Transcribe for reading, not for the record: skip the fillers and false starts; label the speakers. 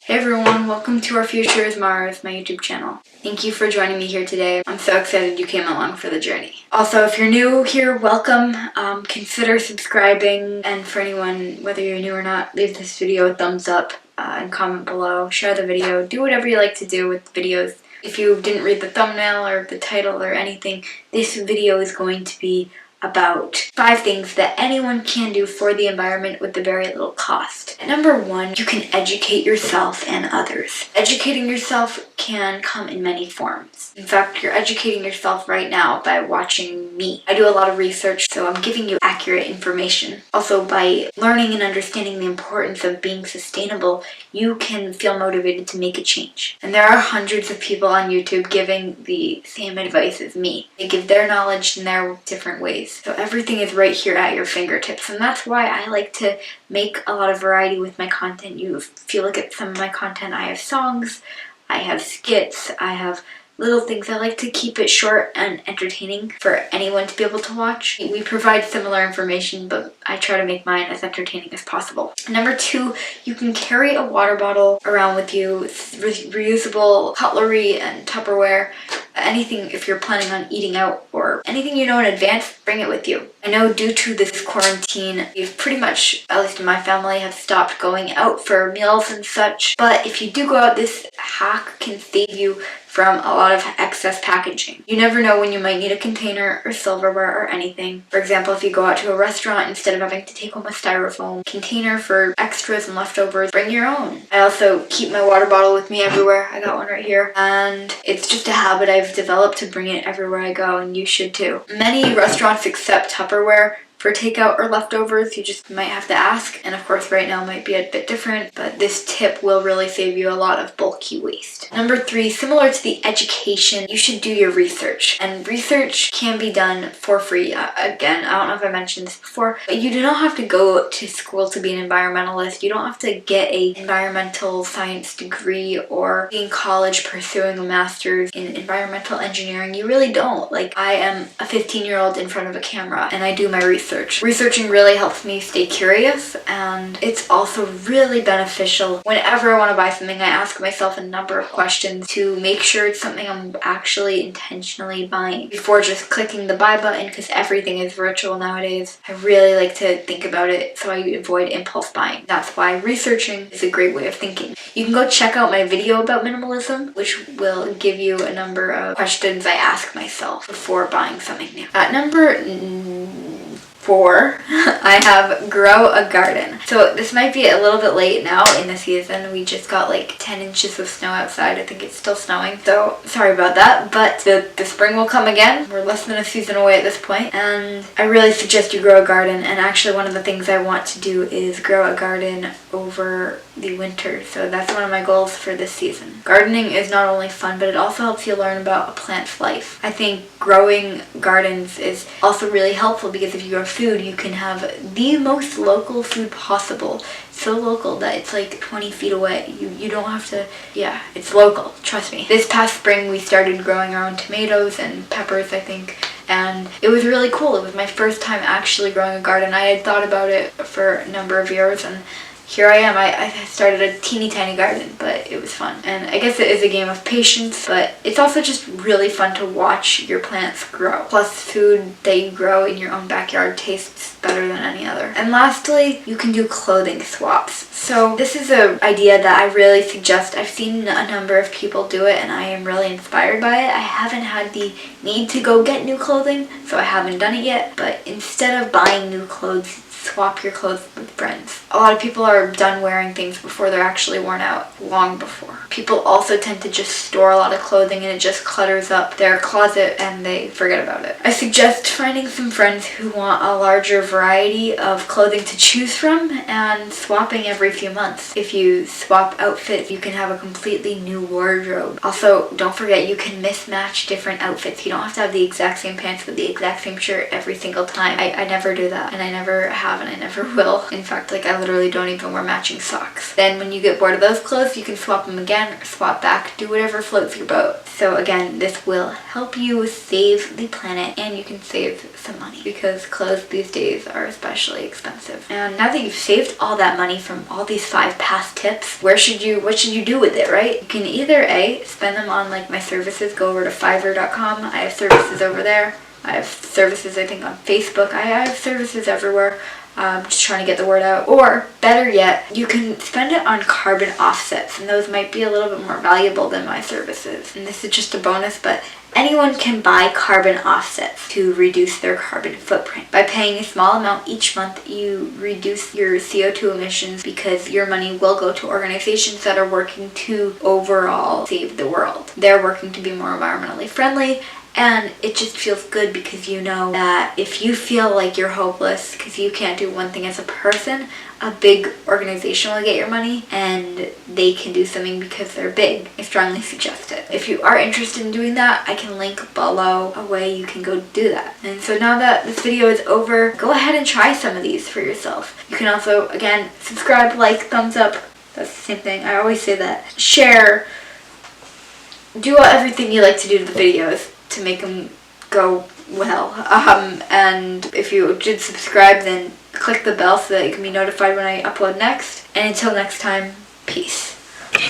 Speaker 1: Hey everyone, welcome to Our Future is Mars, my YouTube channel. Thank you for joining me here today. I'm so excited you came along for the journey. Also, if you're new here, welcome. Consider subscribing, and for anyone, whether you're new or not, leave this video a thumbs up and comment below. Share the video. Do whatever you like to do with videos. If you didn't read the thumbnail or the title or anything, this video is going to be about 5 things that anyone can do for the environment with a very little cost. Number 1, you can educate yourself and others. Educating yourself can come in many forms. In fact, you're educating yourself right now by watching me. I do a lot of research, so I'm giving you accurate information. Also, by learning and understanding the importance of being sustainable, you can feel motivated to make a change. And there are hundreds of people on YouTube giving the same advice as me. They give their knowledge in their different ways. So everything is right here at your fingertips, and that's why I like to make a lot of variety with my content. If you look at some of my content, I have songs, I have skits, I have little things. I like to keep it short and entertaining for anyone to be able to watch. We provide similar information, but I try to make mine as entertaining as possible. Number 2, you can carry a water bottle around with you, reusable cutlery and Tupperware. Anything, if you're planning on eating out or anything you know in advance, bring it with you. I know due to this quarantine, we've pretty much, at least in my family, have stopped going out for meals and such. But if you do go out, this hack can save you from a lot of excess packaging. You never know when you might need a container or silverware or anything. For example, if you go out to a restaurant, instead of having to take home a styrofoam container for extras and leftovers, bring your own. I also keep my water bottle with me everywhere. I got one right here. And it's just a habit I've developed to bring it everywhere I go, and you should too. Many restaurants accept Tupperware for takeout or leftovers. You just might have to ask, and of course right now might be a bit different, but this tip will really save you a lot of bulky waste. Number 3, similar to the education, you should do your research, and research can be done for free. Again, I don't know if I mentioned this before, but you do not have to go to school to be an environmentalist. You don't have to get a environmental science degree or be in college pursuing a master's in environmental engineering. You really don't. Like, I am a 15-year-old in front of a camera and I do my research. Researching really helps me stay curious, and it's also really beneficial. Whenever I want to buy something, I ask myself a number of questions to make sure it's something I'm actually intentionally buying before just clicking the buy button, because everything is virtual nowadays. I really like to think about it so I avoid impulse buying. That's why researching is a great way of thinking. You can go check out my video about minimalism, which will give you a number of questions I ask myself before buying something new. At number 4, I have grow a garden. So this might be a little bit late now in the season. We just got like 10 inches of snow outside. I think it's still snowing, so sorry about that, but the spring will come again. We're less than a season away at this point, and I really suggest you grow a garden. And actually one of the things I want to do is grow a garden over the winter, so that's one of my goals for this season. Gardening is not only fun, but it also helps you learn about a plant's life. I think growing gardens is also really helpful because if you grow food, you can have the most local food possible. So local that it's like 20 feet away. You don't have to, yeah, it's local, trust me. This past spring we started growing our own tomatoes and peppers, I think, and it was really cool. It was my first time actually growing a garden. I had thought about it for a number of years, and here I am. I started a teeny tiny garden, but it was fun. And I guess it is a game of patience, but it's also just really fun to watch your plants grow. Plus, food that you grow in your own backyard tastes better than any other. And lastly, you can do clothing swaps. So this is an idea that I really suggest. I've seen a number of people do it, and I am really inspired by it. I haven't had the need to go get new clothing, so I haven't done it yet. But instead of buying new clothes, swap your clothes with friends. A lot of people are done wearing things before they're actually worn out, long before. People also tend to just store a lot of clothing and it just clutters up their closet and they forget about it. I suggest finding some friends who want a larger variety of clothing to choose from and swapping every few months. If you swap outfits, you can have a completely new wardrobe. Also, don't forget you can mismatch different outfits. You don't have to have the exact same pants with the exact same shirt every single time. I never do that, and I never have have and I never will. In fact, like, I literally don't even wear matching socks. Then when you get bored of those clothes, you can swap them again or swap back, do whatever floats your boat. So again, this will help you save the planet and you can save some money because clothes these days are especially expensive. And now that you've saved all that money from all these 5 past tips, what should you do with it, right? You can either A, spend them on like my services, go over to Fiverr.com. I have services over there. I have services, I think, on Facebook. I have services everywhere. Just trying to get the word out. Or, better yet, you can spend it on carbon offsets, and those might be a little bit more valuable than my services. And this is just a bonus, but anyone can buy carbon offsets to reduce their carbon footprint. By paying a small amount each month, you reduce your CO2 emissions because your money will go to organizations that are working to overall save the world. They're working to be more environmentally friendly. And it just feels good because you know that if you feel like you're hopeless because you can't do one thing as a person, a big organization will get your money and they can do something because they're big. I strongly suggest it. If you are interested in doing that, I can link below a way you can go do that. And so now that this video is over, go ahead and try some of these for yourself. You can also, again, subscribe, like, thumbs up. That's the same thing. I always say that. Share. Do everything you like to do to the videos to make them go well. And if you did subscribe, then click the bell so that you can be notified when I upload next. And until next time, peace.